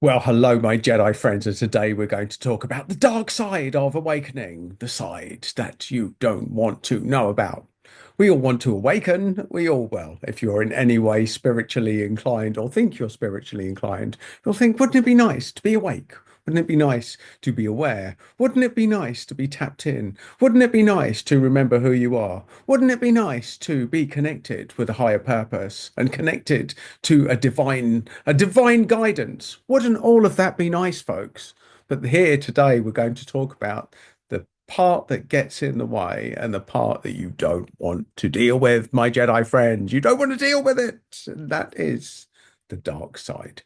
Well, hello, my Jedi friends, and today we're going to talk about the dark side of awakening, the side that you don't want to know about. We all want to awaken. Well, if you're in any way spiritually inclined or think you're spiritually inclined, you'll think, wouldn't it be nice to be awake? Wouldn't it be nice to be aware? Wouldn't it be nice to be tapped in? Wouldn't it be nice to remember who you are? Wouldn't it be nice to be connected with a higher purpose and connected to a divine guidance? Wouldn't all of that be nice, folks? But here today we're going to talk about the part that gets in the way and the part that you don't want to deal with, my Jedi friends. You don't want to deal with it. And that is the dark side.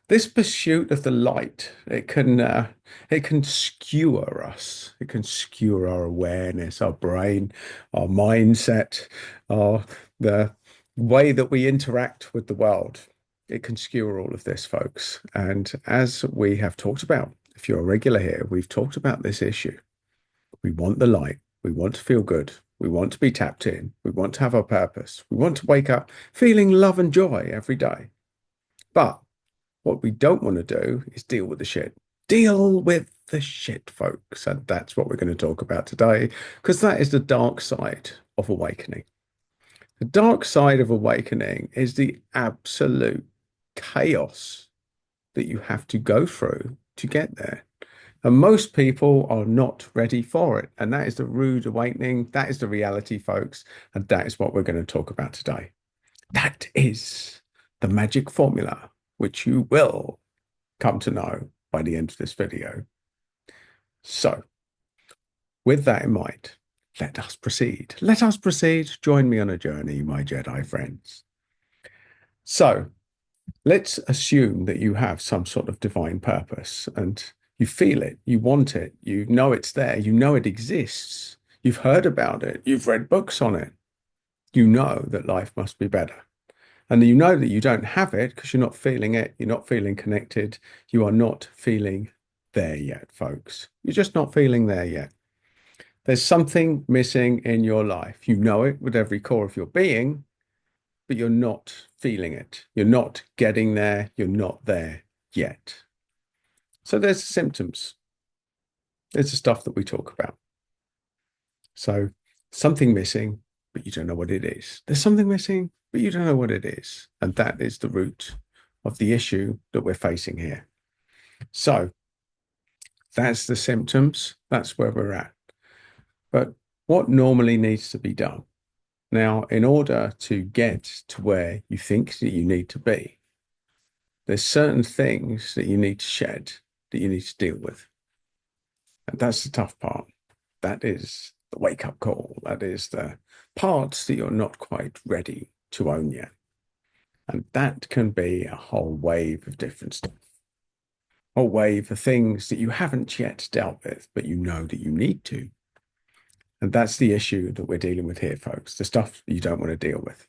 This pursuit of the light, it can skewer us. It can skewer our awareness, our brain, our mindset, our the way that we interact with the world. It can skewer all of this, folks. And as we have talked about, if you're a regular here, we've talked about this issue. We want the light. We want to feel good. We want to be tapped in. We want to have our purpose. We want to wake up feeling love and joy every day. But what we don't want to do is deal with the shit. Deal with the shit, folks. And that's what we're going to talk about today, because that is the dark side of awakening. The dark side of awakening is the absolute chaos that you have to go through to get there. And most people are not ready for it. And that is the rude awakening. That is the reality, folks. And that is what we're going to talk about today. That is the magic formula, which you will come to know by the end of this video. So, with that in mind, let us proceed. Let us proceed. Join me on a journey, my Jedi friends. So, let's assume that you have some sort of divine purpose and you feel it, you want it, you know it's there, you know it exists, you've heard about it, you've read books on it, you know that life must be better. And you know that you don't have it because you're not feeling it, you're not feeling connected, you are not feeling there yet, folks. You're just not feeling there yet. There's something missing in your life. You know it with every core of your being, but you're not feeling it. You're not getting there. You're not there yet. So there's the symptoms. There's the stuff that we talk about. So something missing, but you don't know what it is. There's something missing, but you don't know what it is. And that is the root of the issue that we're facing here. So that's the symptoms. That's where we're at. But what normally needs to be done? Now, in order to get to where you think that you need to be, there's certain things that you need to shed, that you need to deal with. And that's the tough part. That is the wake up call. That is the parts that you're not quite ready to own yet. And that can be a whole wave of different stuff. A whole wave of things that you haven't yet dealt with, but you know that you need to. And that's the issue that we're dealing with here, folks. The stuff you don't want to deal with.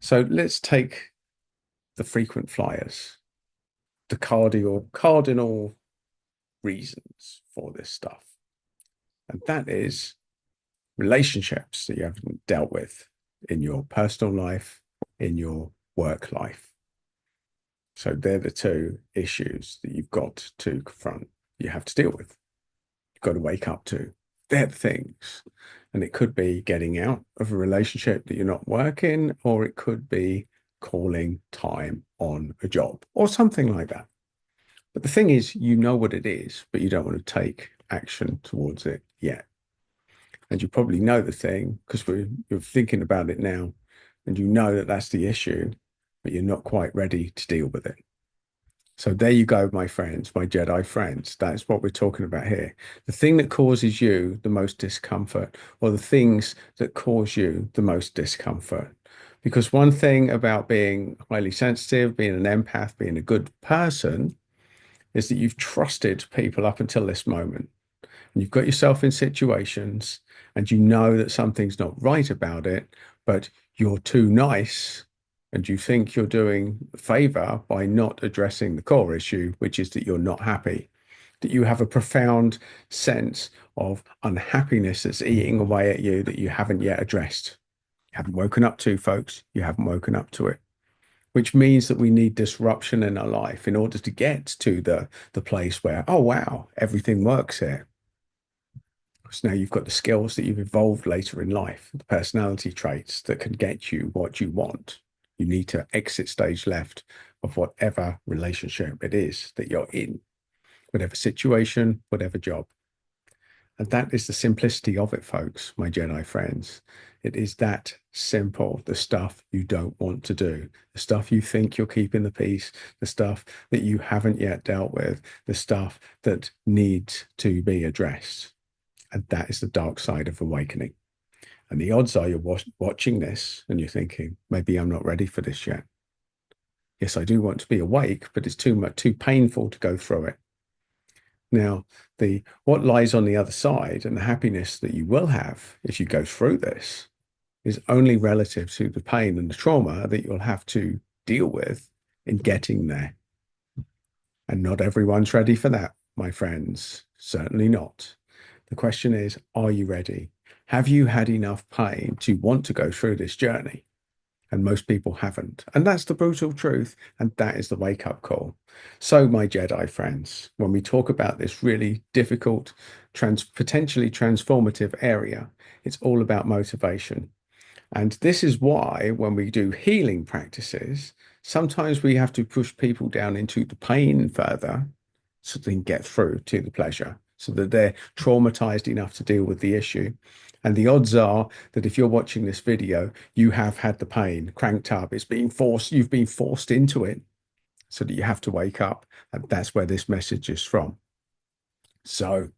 So let's take the frequent flyers, the cardinal reasons for this stuff. And that is relationships that you haven't dealt with in your personal life, in your work life. So they're the two issues that you've got to confront, you have to deal with. You've got to wake up to. They're the things. And it could be getting out of a relationship that you're not working, or it could be calling time on a job or something like that. But the thing is, you know what it is, but you don't want to take action towards it yet. And you probably know the thing because you're thinking about it now, and you know that that's the issue, but you're not quite ready to deal with it. So there you go, my friends, my Jedi friends. That's what we're talking about here. The thing that causes you the most discomfort, or the things that cause you the most discomfort. Because one thing about being highly sensitive, being an empath, being a good person, is that you've trusted people up until this moment. And you've got yourself in situations and you know that something's not right about it, but you're too nice and you think you're doing a favor by not addressing the core issue, which is that you're not happy, that you have a profound sense of unhappiness that's eating away at you that you haven't yet addressed. You haven't woken up to, folks. You haven't woken up to it. which means that we need disruption in our life in order to get to the place where, oh wow, everything works here. So now you've got the skills that you've evolved later in life, the personality traits that can get you what you want. You need to exit stage left of whatever relationship it is that you're in, whatever situation, whatever job. And that is the simplicity of it, folks, my Jedi friends. It is that simple. The stuff you don't want to do, the stuff you think you're keeping the peace, the stuff that you haven't yet dealt with, the stuff that needs to be addressed. And that is the dark side of awakening. And the odds are you're watching this and you're thinking, maybe I'm not ready for this yet. Yes, I do want to be awake, but it's too painful to go through it. Now, the what lies on the other side and the happiness that you will have if you go through this is only relative to the pain and the trauma that you'll have to deal with in getting there. And not everyone's ready for that, my friends. Certainly not. The question is, are you ready? Have you had enough pain to want to go through this journey? And most people haven't. And that's the brutal truth. And that is the wake up call. So, my Jedi friends, when we talk about this really difficult, potentially transformative area, it's all about motivation. And this is why, when we do healing practices, sometimes we have to push people down into the pain further so they can get through to the pleasure, so that they're traumatized enough to deal with the issue. And the odds are that if you're watching this video, you have had the pain cranked up. It's been forced, you've been forced into it so that you have to wake up. And that's where this message is from. So,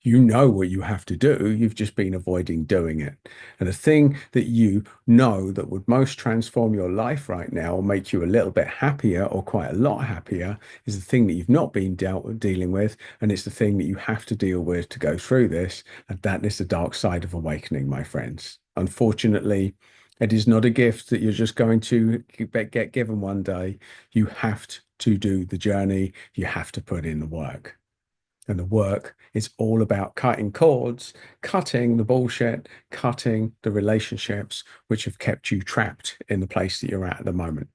you know what you have to do. You've just been avoiding doing it. And the thing that you know that would most transform your life right now or make you a little bit happier or quite a lot happier is the thing that you've not been dealing with. And it's the thing that you have to deal with to go through this. And that is the dark side of awakening, my friends. Unfortunately, it is not a gift that you're just going to get given one day. You have to do the journey. You have to put in the work. And the work is all about cutting cords, cutting the bullshit, cutting the relationships which have kept you trapped in the place that you're at the moment.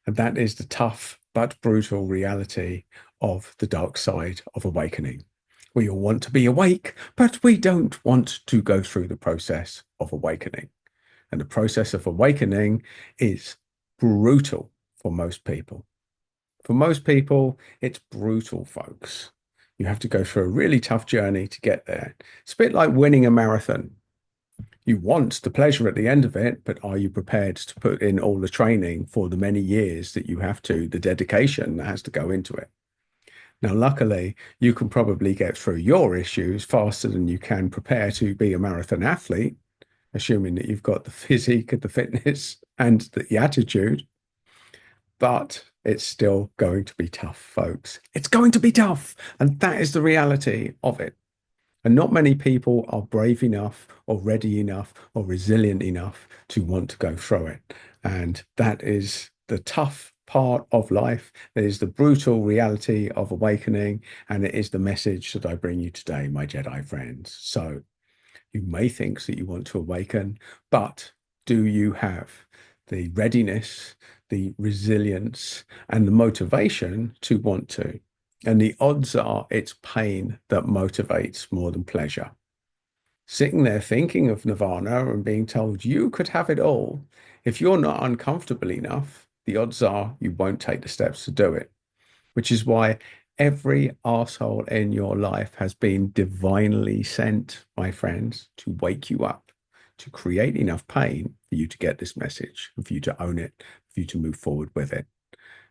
And that is the tough but brutal reality of the dark side of awakening. We all want to be awake, but we don't want to go through the process of awakening. And the process of awakening is brutal for most people. For most people, it's brutal, folks. You have to go through a really tough journey to get there. It's a bit like winning a marathon. You want the pleasure at the end of it, but are you prepared to put in all the training for the many years that you have to, the dedication that has to go into it? Now, luckily, you can probably get through your issues faster than you can prepare to be a marathon athlete, assuming that you've got the physique and the fitness and the attitude. But it's still going to be tough, folks. It's going to be tough. And that is the reality of it. And not many people are brave enough or ready enough or resilient enough to want to go through it. And that is the tough part of life. It is the brutal reality of awakening. And it is the message that I bring you today, my Jedi friends. So you may think that you want to awaken, but do you have the readiness, the resilience, and the motivation to want to? And the odds are it's pain that motivates more than pleasure. Sitting there thinking of nirvana and being told you could have it all, if you're not uncomfortable enough, the odds are you won't take the steps to do it, which is why every asshole in your life has been divinely sent, my friends, to wake you up, to create enough pain for you to get this message, and for you to own it, for you to move forward with it.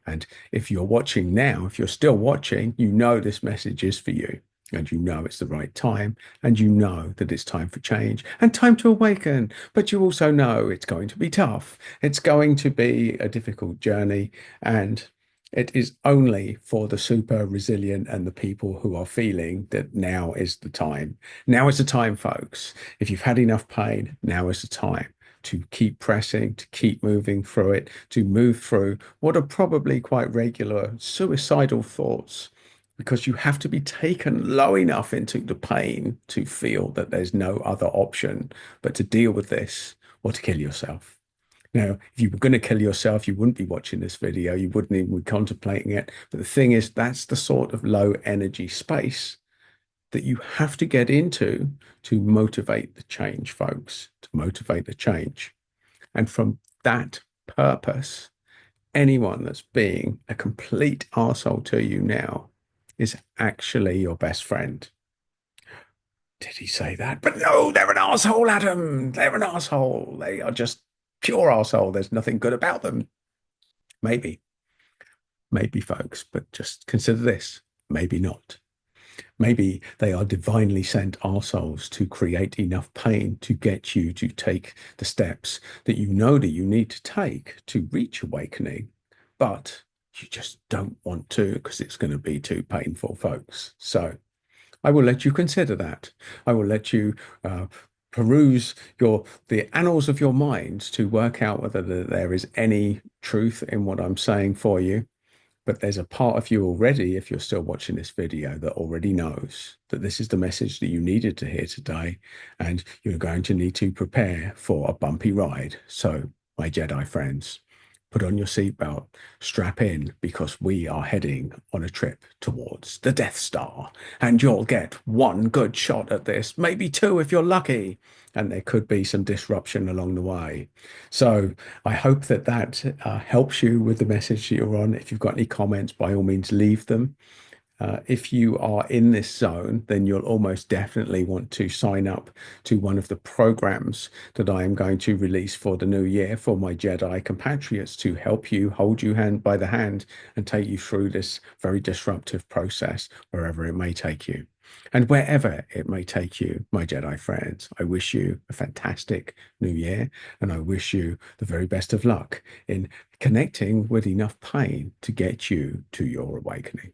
And if you're watching now, if you're still watching, you know this message is for you. And you know it's the right time. And you know that it's time for change and time to awaken. But you also know it's going to be tough. It's going to be a difficult journey. And it is only for the super resilient and the people who are feeling that now is the time. Now is the time, folks. If you've had enough pain, now is the time to keep pressing, to keep moving through it, to move through what are probably quite regular suicidal thoughts, because you have to be taken low enough into the pain to feel that there's no other option but to deal with this or to kill yourself. Now, if you were going to kill yourself, you wouldn't be watching this video. You wouldn't even be contemplating it. But the thing is, that's the sort of low energy space that you have to get into to motivate the change, folks, to motivate the change. And from that purpose, anyone that's being a complete arsehole to you now is actually your best friend. Did he say that? But no, they're an arsehole, Adam. They're an arsehole. They are just pure arsehole. There's nothing good about them. Maybe, maybe, folks, but just consider this. Maybe not. Maybe they are divinely sent arseholes to create enough pain to get you to take the steps that you need to take to reach awakening, but you just don't want to because it's going to be too painful, folks. So I will let you consider that. I will let you peruse the annals of your mind to work out whether there is any truth in what I'm saying for you. But there's a part of you already, if you're still watching this video, that already knows that this is the message that you needed to hear today, and you're going to need to prepare for a bumpy ride. So, my Jedi friends, put on your seatbelt, strap in, because we are heading on a trip towards the Death Star, and you'll get one good shot at this, maybe two if you're lucky, and there could be some disruption along the way. So I hope that helps you with the message that you're on. If you've got any comments, by all means, leave them. If you are in this zone, then you'll almost definitely want to sign up to one of the programs that I am going to release for the new year for my Jedi compatriots to help you, hold you hand by the hand, and take you through this very disruptive process wherever it may take you. And wherever it may take you, my Jedi friends, I wish you a fantastic new year, and I wish you the very best of luck in connecting with enough pain to get you to your awakening.